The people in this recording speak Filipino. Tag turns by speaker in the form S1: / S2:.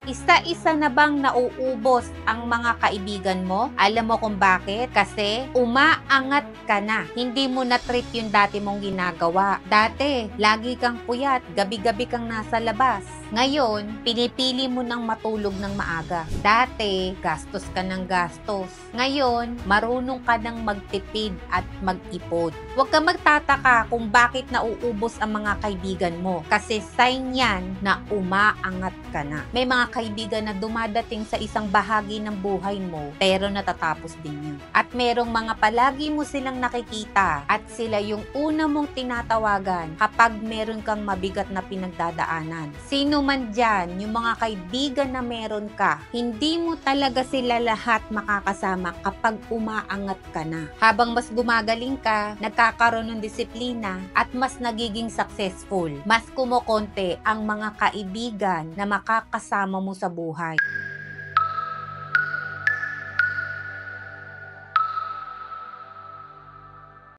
S1: Isa-isa na bang nauubos ang mga kaibigan mo? Alam mo kung bakit? Kasi umaangat ka na. Hindi mo na-treat yung dati mong ginagawa. Dati, lagi kang puyat, gabi-gabi kang nasa labas. Ngayon, pinipili mo ng matulog ng maaga. Dati, gastos ka ng gastos. Ngayon, marunong ka ng magtipid at mag-ipon. Huwag ka magtataka kung bakit nauubos ang mga kaibigan mo. Kasi sign yan na umaangat ka na. May mga kaibigan na dumadating sa isang bahagi ng buhay mo, pero natatapos din yun. At merong mga palagi mo silang nakikita at sila yung una mong tinatawagan kapag meron kang mabigat na pinagdadaanan. Sino man dyan, yung mga kaibigan na meron ka, hindi mo talaga sila lahat makakasama kapag umaangat ka na. Habang mas gumagaling ka, nagkakaroon ng disiplina at mas nagiging successful. Mas kumukonti ang mga kaibigan na makakasama mo sa buhay.